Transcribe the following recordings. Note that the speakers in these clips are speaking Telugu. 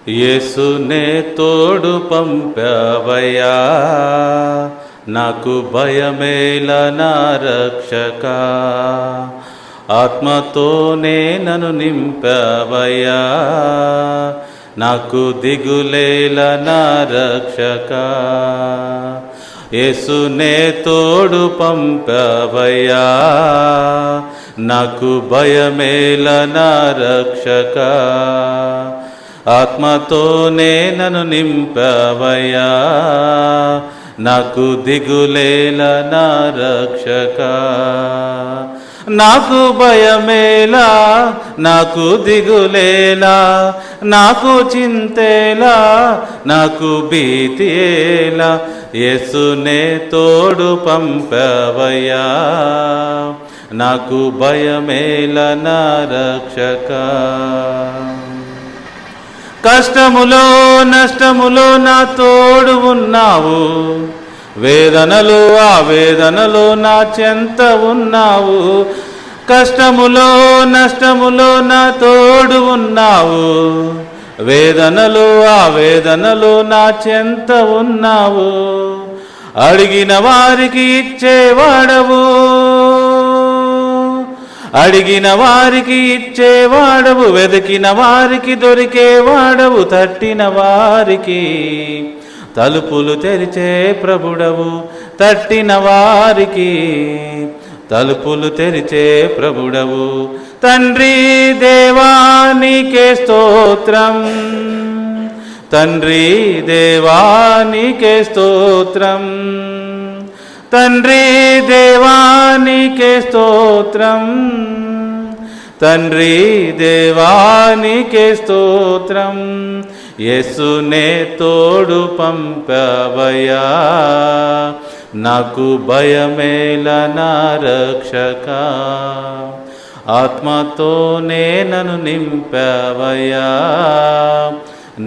యేసునే తోడు పంపావయ్యా, నాకు భయమేల నా రక్షక. ఆత్మతోనే నన్ను నింపావయ్యా, నాకు దిగులేల నా రక్షక. యేసునే తోడు పంపావయ్యా, నాకు భయమేల నా రక్షక. ఆత్మతోనే నన్ను నింపావయ్యా, నాకు దిగులేల నా రక్షక. నాకు భయమేలా, నాకు దిగులేలా, నాకు చింతేలా, నాకు భీతియేలా, యేసునే తోడు పంపావయ్యా, నాకు భయమేల నా రక్షక. కష్టములో నష్టములో నా తోడు ఉన్నావు, వేదనలు ఆవేదనలో నా చెంత ఉన్నావు. కష్టములో నష్టములో నా తోడు ఉన్నావు, వేదనలు ఆవేదనలో నా చెంత ఉన్నావు. అడిగిన వారికి ఇచ్చేవాడవు, అడిగిన వారికి ఇచ్చేవాడవు, వెతికిన వారికి దొరికేవాడవు, తట్టిన వారికి తలుపులు తెరిచే ప్రభుడవు, తట్టిన వారికి తలుపులు తెరిచే ప్రభుడవు. తండ్రి దేవానికే స్తోత్రం, తండ్రి దేవానికే స్తోత్రం, తండ్రి దేవానికే స్తోత్రం, తండ్రి దేవానికే స్తోత్రం. యేసునే తోడు పంపావయ్యా, నాకు భయమేల నా రక్షక. ఆత్మతోనే నన్ను నింపావయ్యా,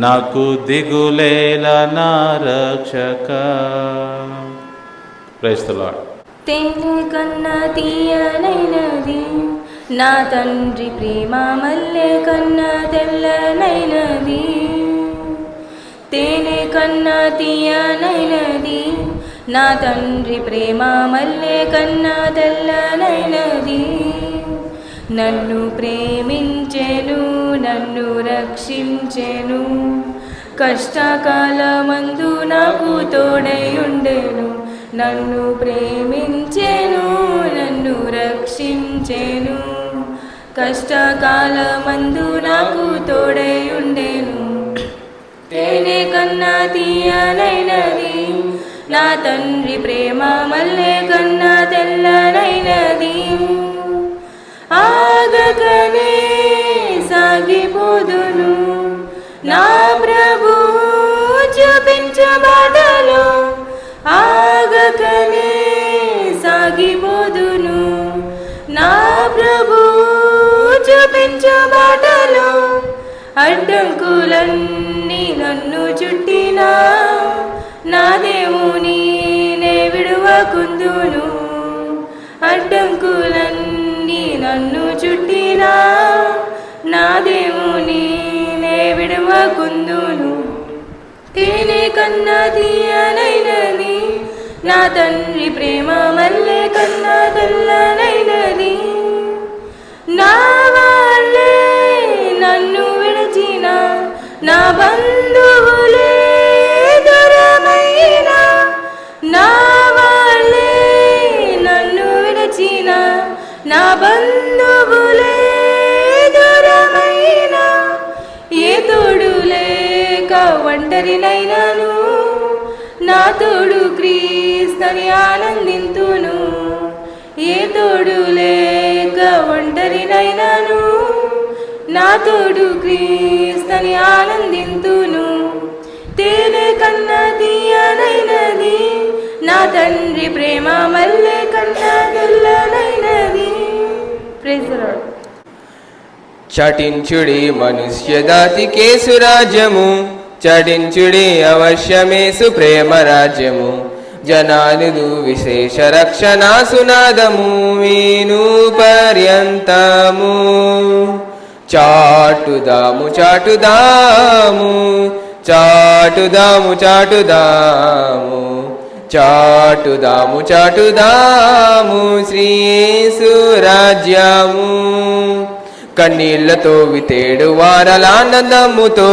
నాకు దిగులేల నా రక్షక. Praise the Lord. తేనె కన్నా తీయనైనది నా తండ్రి ప్రేమ, మల్లె కన్నా తెల్లనైనది. తేనె కన్నా తీయనైనది నా తండ్రి ప్రేమ, మల్లె కన్నా తెల్లనైనది. నన్ను ప్రేమించెను, నన్ను రక్షించెను, కష్టకాలమందు నాకు తోడై ఉండెను. నన్ను ప్రేమించెను, నన్ను రక్షించెను, కష్టకాలమందు నాకు తోడై ఉండెను. తేనె కన్నా తీయనైనది నా తండ్రి ప్రేమ, మల్లె కన్నా తెల్లనైనది. ఆగకనే సాగిపోదును నా ప్రభు చూపించు బాటలో, ఆగకనే సాగిపోదును నా ప్రభు చూపించు బాటలో. అడ్డంకులన్నీ నన్ను చుట్టినా నా దేవుని నే విడువకుందును. అడ్డంకులన్నీ నన్ను చుట్టినా నా దేవుని నే విడువకుందును. తేనె కన్నా తీయనైనది నా తండ్రి ప్రేమ, మల్లె కన్నా తెల్లనైనది. నా వాళ్ళే నన్ను విడచిన, నా బంధువులే దూరమైన, నా వాళ్ళే నన్ను విడచిన, నా బంధువులే దూరమైన. ఏ తోడు లేక ఒంటరినైనాను, నా తోడు క్రీస్తుని ఆనందింతును. ఏ తోడు లేక ఒంటరినైనాను, నా తోడు క్రీస్తుని ఆనందింతును. తేనె కన్నా తీయనైనది నా తండ్రి ప్రేమ, మల్లె కన్నా తెల్లనైనది. Praise the Lord. చటించుడి మనుష్యజాతి కేసురాజ్యము, చటించుడి అవశ్యమేసు ప్రేమ రాజ్యము. జనాలు విశేష రక్షణ సునాదము, వీను పర్యంతము. చాటుదాము చాటుదాము చాటుదాము చాటుదాము చాటుదాము చాటుదాము శ్రీ యేసు రాజ్యము. కన్నీళ్లతో వితేడు వారల ఆనందముతో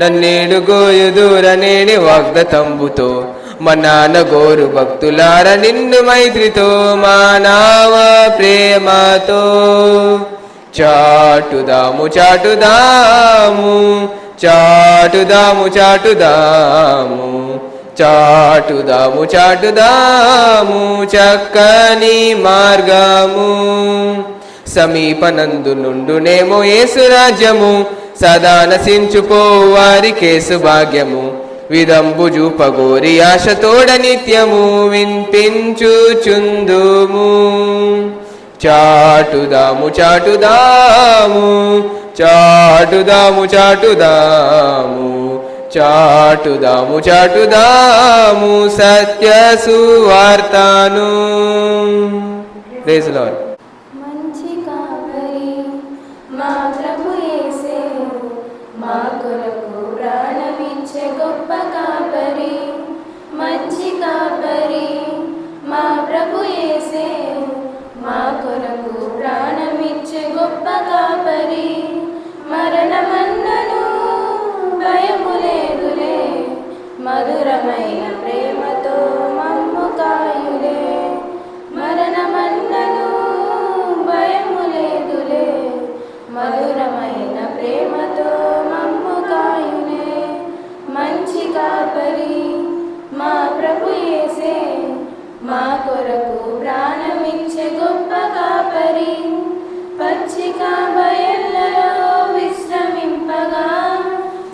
నన్నేడు గోయుదూరనేని వాగ్దతంబుతో మనాన గోరు భక్తులార నిన్ను మైత్రితో మానవ ప్రేమతో చాటుదాము చాటుదాము చాటుదాము చాటుదాము చాటుదాము చాటుదాము చక్కని మార్గము. సమీపనందు నుండునేమో యేసు రాజ్యము సదా నశించుపో వారికేసు భాగ్యము. విదంబు చూపగోరి ఆశతోడ నిత్యము వినిపించుచుందుము. చాటుదాము చాటుదాము చాటుదాము చాటుదాము చాటుదాము చాటుదాము సత్య సువార్తను. Praise Lord. మంచి కాపరి మా ప్రభు యేసే, మా కొరకు ప్రాణమిచ్చే గొప్ప కాపరి. మంచి కాపరి మా ప్రభు యేసే, మా కొరకు ప్రాణమిచ్చే గొప్ప కాపరి. మరణమన్నను భయము లేదులే, మధురమైన ప్రేమతో మమ్ము కాయులే. మరణమన్నను భయము లేదులే, మధురమైన ప్రేమతో మమ్ము కాయులే. మంచి కాపరి మా ప్రభు యేసే, మా కొరకు ప్రాణమిచ్చే గొప్ప కాపరి. పచ్చిక బయళ్ళలో విశ్రమింపగా,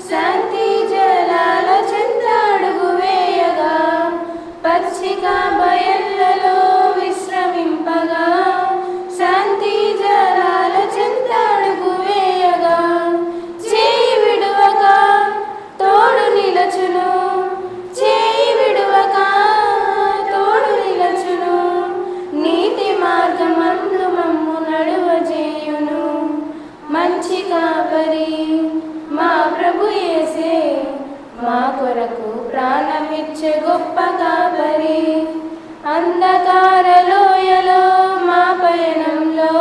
శాంతి జలాల చెంత అడుగు వేయగా. పచ్చిక బయళ్ళలో విశ్రమింపగా, శాంతి జలాల చెంత అడుగు వేయగా. చేయి విడువక తోడు నిలచును, చేయి విడువక తోడు నిలచును. నీతి మార్గమందు మమ్ము నడువజేయును. మంచి కాపరి మా ప్రభు యేసే, మా కొరకు ప్రాణమిచ్చే గొప్ప కాపరి. అంధకార లోయలో మా పయనంలో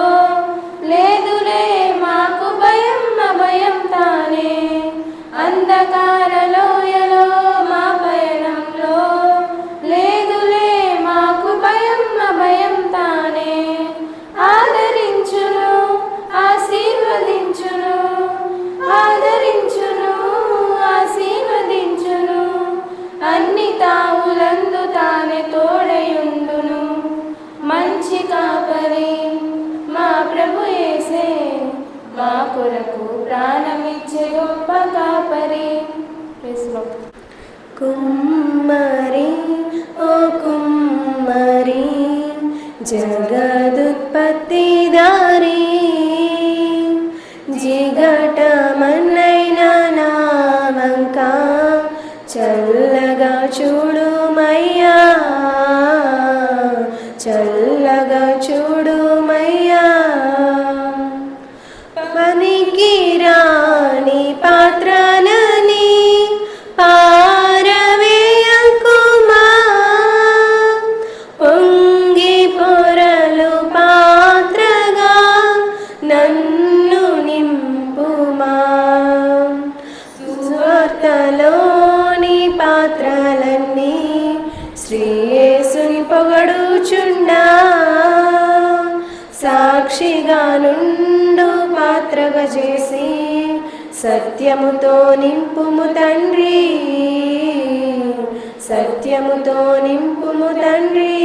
లేదులే మాకు భయం, అభయం తానే. అంధకార లోయలో మా పయనంలో లేదులే మాకు భయం, అభయం తానే. ఆదరించును ఆశీర్వదించును, ఆదరించును ఆశీర్వదించును. అన్ని తావులందు తానే తోడయుండును. మంచి కాపరి మా ప్రభు యేసే, మా కొరకు ప్రాణమిచ్చే గొప్ప కాపరి. కుమ్మరి ఓ కుమ్మరి జగదుత్పత్తిదారి, జిగటమన్నైన నా వంక చల్లగా చూడుమయ్యా, చల్లగా చూడుమయ్యా. పనికి రాని పాత్రలని పారవేయకుమా, పొంగి పొరలు పాత్రగా నన్ను నింపుమా. సువార్తలోని పాత్రలన్నీ శ్రీ యేసుని పొగడుచుండా, సాక్షిగా నుండు పాత్రగా చేసి సత్యముతో నింపుము తండ్రి, సత్యముతో నింపుము తండ్రి.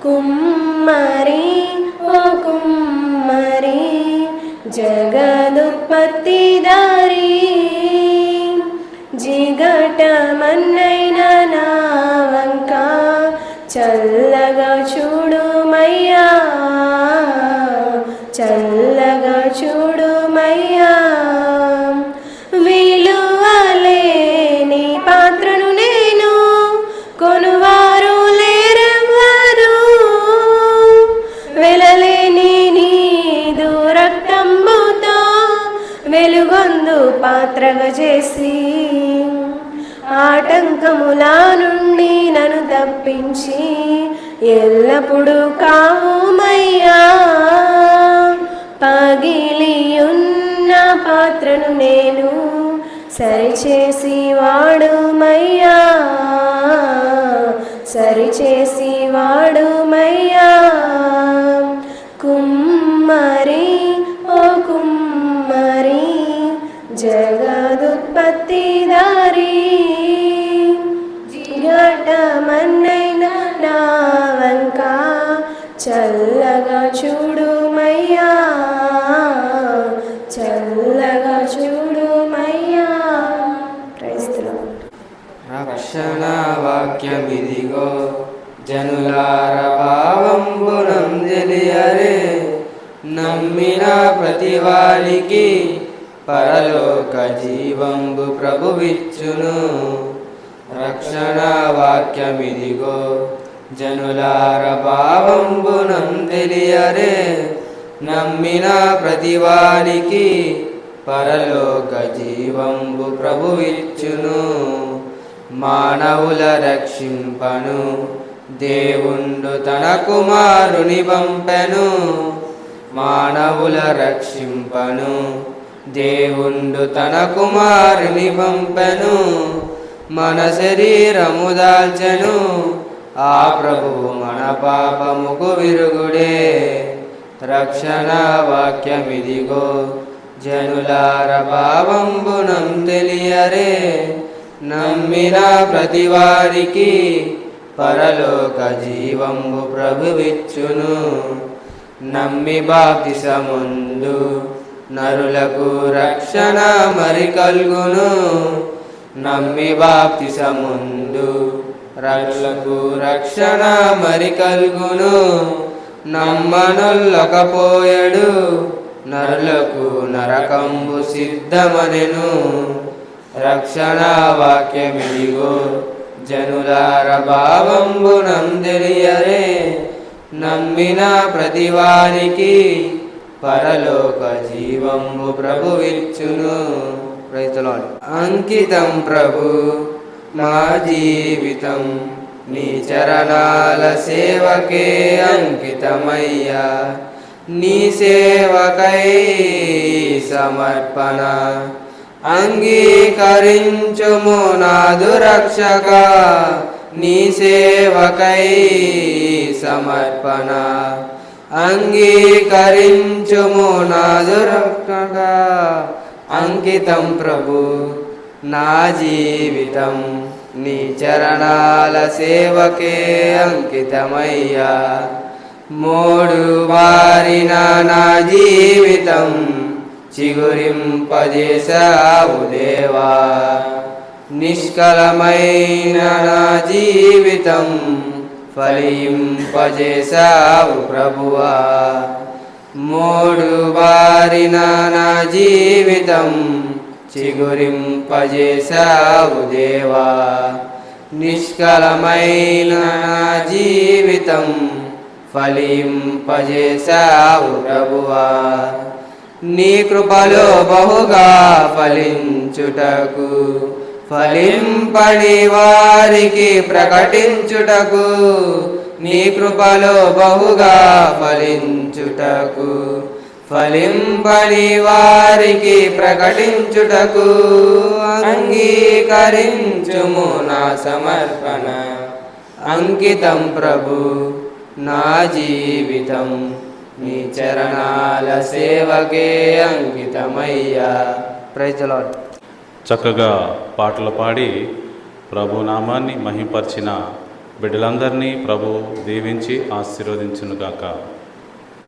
కుమ్మరి ఓ కుమ్మరి జగదుత్పత్తిదారి, జిగటమన్నైన నా వంక చల్లగా చూడుమయ్యా, చల్లగా చూడుమయ్యా. విలువలేని పాత్రను నేను, కొనువారు లేరెవ్వరు. వెలలేని నీదు రక్తంబుతో వెలుగొందు పాత్రగా చేసి ఆటంకముల నుండి నన్ను తప్పించి ఎల్లప్పుడూ కావుమయ్యా. పగిలియున్న పాత్రను నేను సరిచేసి వాడుమయ్యా, సరిచేసి వాడుమయ్యా. కుమ్మరి ఓ కుమ్మరి జగదుత్పత్తిదారి, ఘటమన్నైన నా వంక చల్లగా చూడుమయ్యా, చల్లగా చూడుమయ్యా. క్రైస్తవులు రక్షణ వాక్యమిదిగో జనులార భావంబునం తెలియరే. నమ్మిన ప్రతివానికి పరలోక జీవంబు ప్రభువిచ్చును. రక్షణ వాక్యమిదిగో జనులార భావంబునం తెలియరే. నమ్మిన ప్రతివానికి పరలోక జీవంబు ప్రభువిచ్చును. మానవుల రక్షింపను దేవుండు తన కుమారుని పంపెను. మానవుల రక్షింపను దేవుండు తన కుమారుని పంపెను. మన శరీరము దాల్చెను ఆ ప్రభువు మన పాపముకు విరుగుడే. రక్షణ వాక్యమిదిగో జనులార భావంబునం తెలియరే. నమ్మిన ప్రతివారికి పరలోక జీవంబు ప్రభువిచ్చును. నమ్మి బాప్తిసముందు నరులకు రక్షణ మరి కల్గును. నమ్మి బాప్తిసముందు నరులకు రక్షణ మరి కల్గును. నమ్మనొల్లకపోయడు నరులకు నరకంబు సిద్ధమనెను. రక్షణ వాక్యమిదిగో జనులార భావంబునం తెలియరే. నమ్మిన ప్రతివానికి పరలోక జీవంబు ప్రభువిచ్చును. అంకితం ప్రభు మా జీవితం నీ చరణాల సేవకే అంకితమయ్యా. నీ సేవకై సమర్పణ అంగీకరించుము నాదు రక్షక. నీ సేవకై సమర్పణ అంగీకరించుము నాదు రక్షక. అంకితం ప్రభు నా జీవితం నీ చరణాల సేవకే అంకితమయ్యా. మోడు వారిన నా జీవితం చిగురింపజేశావు దేవా. నిష్కలమైన నా జీవితం ఫలింపజేశావు ప్రభువా. మోడు బారిన నా జీవితం చిగురింపజేశావు దేవా. నిష్కలమైన నా జీవితం ఫలింపజేశావు ప్రభువా. నీ కృపలో బహుగా ఫలించుటకు ఫలింపని వారికి ప్రకటించుటకు. నీ కృపలో బహుగా ఫలించుటకు ఫలింపని వారికి ప్రకటించుటకు. అంగీకరించుము నా సమర్పణ అంకితం ప్రభు నా జీవితం నీ చరణాల సేవకే అంకితమయ్యా. Praise the Lord. చక్కగా పాటలు పాడి ప్రభు నామాన్ని మహింపరిచిన బిడ్డలందరినీ ప్రభు దీవించి ఆశీర్వదించునుగాక.